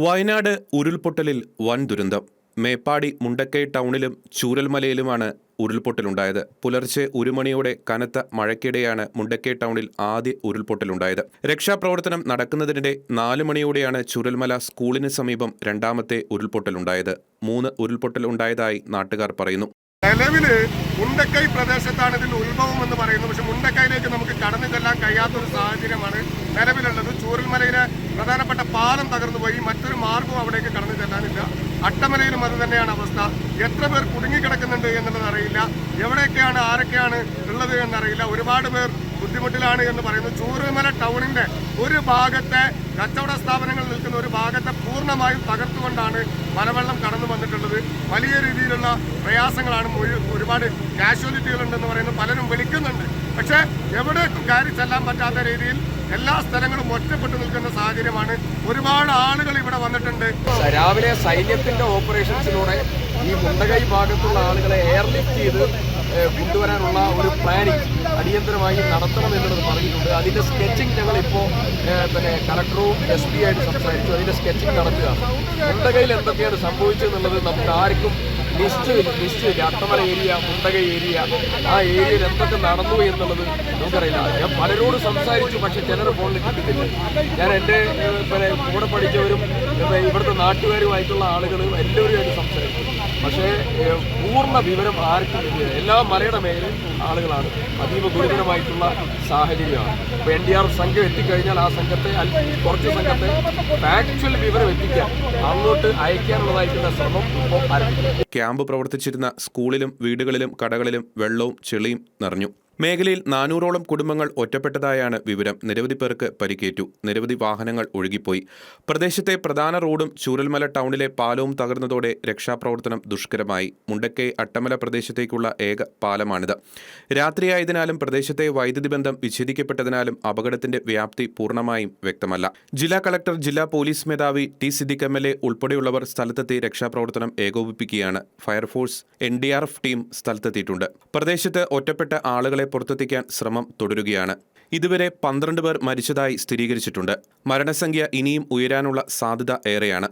വയനാട് ഉരുൾപൊട്ടലിൽ വൻ ദുരന്തം. മേപ്പാടി മുണ്ടക്കൈ ടൗണിലും ചൂരൽമലയിലുമാണ് ഉരുൾപൊട്ടലുണ്ടായത്. പുലർച്ചെ 1 മണിയോടെ കനത്ത മഴയ്ക്കിടെയാണ് മുണ്ടക്കൈ ടൗണിൽ ആദ്യ ഉരുൾപൊട്ടലുണ്ടായത്. രക്ഷാപ്രവർത്തനം നടക്കുന്നതിനിടെ 4 മണിയോടെയാണ് ചൂരൽമല സ്കൂളിന് സമീപം രണ്ടാമത്തെ ഉരുൾപൊട്ടലുണ്ടായത്. 3 ഉരുൾപൊട്ടൽ ഉണ്ടായതായി നാട്ടുകാർ പറയുന്നു. നിലവില് മുണ്ടക്കൈ പ്രദേശത്താണ് ഇതിന്റെ ഉത്ഭവം എന്ന് പറയുന്നത്. പക്ഷെ മുണ്ടക്കൈയിലേക്ക് നമുക്ക് കടന്നു ചെല്ലാൻ കഴിയാത്തൊരു സാഹചര്യമാണ് നിലവിലുള്ളത്. ചൂരൽമലയിലെ പ്രധാനപ്പെട്ട പാലം തകർന്നുപോയി. മറ്റൊരു മാർഗവും അവിടേക്ക് കടന്നു ചെല്ലാനില്ല. അട്ടമലയിലും അത് തന്നെയാണ് അവസ്ഥ. എത്ര പേർ കുടുങ്ങിക്കിടക്കുന്നുണ്ട് എന്നുള്ളത് അറിയില്ല. എവിടെയൊക്കെയാണ് ആരൊക്കെയാണ് ഉള്ളത് എന്നറിയില്ല. ഒരുപാട് പേർ ബുദ്ധിമുട്ടിലാണ് എന്ന് പറയുന്നു. ചൂരൽമല ടൗണിന്റെ ഒരു ഭാഗത്തെ കച്ചവട സ്ഥാപനങ്ങൾ നിൽക്കുന്ന ഒരു ഭാഗത്തെ പൂർണ്ണമായും തകർത്തുകൊണ്ടാണ് മലവെള്ളം കടന്നു വന്നിട്ടുള്ളത്. വലിയ രീതിയിലുള്ള പ്രയാസങ്ങളാണ്. ഒരുപാട് കാഷ്വാലിറ്റികൾ ഉണ്ടെന്ന് പറയുന്നു. പലരും വിളിക്കുന്നുണ്ട്. പക്ഷേ എവിടെ കയറി ചെല്ലാൻ പറ്റാത്ത രീതിയിൽ എല്ലാ സ്ഥലങ്ങളും ഒറ്റപ്പെട്ടു നിൽക്കുന്ന സാഹചര്യമാണ്. ഒരുപാട് ആളുകൾ ഇവിടെ വന്നിട്ടുണ്ട്. രാവിലെ സൈന്യത്തിന്റെ ഓപ്പറേഷൻസിലൂടെ ഈ മുണ്ടകൈ ഭാഗത്തുള്ള ആളുകളെ എയർലിഫ്റ്റ് ചെയ്ത് കൊണ്ടുവരാനുള്ള ഒരു പ്ലാനിങ് അടിയന്തരമായി നടത്തണം എന്നുള്ളത് പറഞ്ഞിട്ടുണ്ട്. അതിന്റെ സ്കെച്ചിങ് ഞങ്ങളിപ്പോൾ കളക്ടറും SP ആയിട്ട് സംസാരിച്ചു. അതിന്റെ സ്കെച്ചിങ് നടത്തുക. മുണ്ടകൈയിൽ എന്തൊക്കെയാണ് സംഭവിച്ചതെന്നുള്ളത് നമുക്ക് ആർക്കും നിശ്ചയില്ല. അട്ടമല ഏരിയ, മുണ്ടകൈ ഏരിയ, ആ ഏരിയയിൽ എന്തൊക്കെ നടന്നു എന്നുള്ളത് നമുക്കറിയില്ല. ഞാൻ പലരോട് സംസാരിച്ചു, പക്ഷെ ചിലർ ഫോണിൽ കിട്ടുന്നില്ല. ഞാൻ എൻ്റെ കൂടെ പഠിച്ചവരും ഇവിടുത്തെ നാട്ടുകാരുമായിട്ടുള്ള ആളുകളും എല്ലാവരുമായിട്ട് സംസാരിച്ചു. പക്ഷേ പൂർണ്ണ വിവരം ആർക്കും ലഭ്യത. എല്ലാ മലയുടെ മേലെ ആളുകളാണ്. അതീവ ഗുരുതരമായിട്ടുള്ള സാഹചര്യമാണ്. ഇപ്പോൾ NDRF സംഘം എത്തിക്കഴിഞ്ഞാൽ ആ സംഘത്തെ കുറച്ച് സംഘത്തെ ഫാക്ച്വൽ വിവരം എത്തിക്കാൻ അങ്ങോട്ട് അയക്കാനുള്ളതായിട്ടുള്ള ശ്രമം ഇപ്പോൾ ആരംഭിക്കും. ക്യാമ്പ് പ്രവർത്തിച്ചിരുന്ന സ്കൂളിലും വീടുകളിലും കടകളിലും വെള്ളവും ചെളിയും നിറഞ്ഞു. മേഖലയിൽ 400ഓളം കുടുംബങ്ങൾ ഒറ്റപ്പെട്ടതായാണ് വിവരം. നിരവധി പേർക്ക് പരിക്കേറ്റു. നിരവധി വാഹനങ്ങൾ ഒഴുകിപ്പോയി. പ്രദേശത്തെ പ്രധാന റോഡും ചൂരൽമല ടൗണിലെ പാലവും തകർന്നതോടെ രക്ഷാപ്രവർത്തനം ദുഷ്കരമായി. മുണ്ടക്കൈ അട്ടമല പ്രദേശത്തേക്കുള്ള ഏക പാലമാണിത്. രാത്രിയായതിനാലും പ്രദേശത്തെ വൈദ്യുതി ബന്ധം വിച്ഛേദിക്കപ്പെട്ടതിനാലും അപകടത്തിന്റെ വ്യാപ്തി പൂർണ്ണമായും വ്യക്തമല്ല. ജില്ലാ കളക്ടർ, ജില്ലാ പോലീസ് മേധാവി T. സിദ്ദിഖ് MLA ഉൾപ്പെടെയുള്ളവർ സ്ഥലത്തെത്തി രക്ഷാപ്രവർത്തനം ഏകോപിപ്പിക്കുകയാണ്. ഫയർഫോഴ്സ്, NDRF ടീം സ്ഥലത്തെത്തിയിട്ടുണ്ട്. പ്രദേശത്ത് ഒറ്റപ്പെട്ട ആളുകളെ പുറത്തെത്തിക്കാൻ ശ്രമം തുടരുകയാണ്. ഇതുവരെ 12 പേർ മരിച്ചതായി സ്ഥിരീകരിച്ചിട്ടുണ്ട്. മരണസംഖ്യ ഇനിയും ഉയരാനുള്ള സാധ്യത ഏറെയാണ്.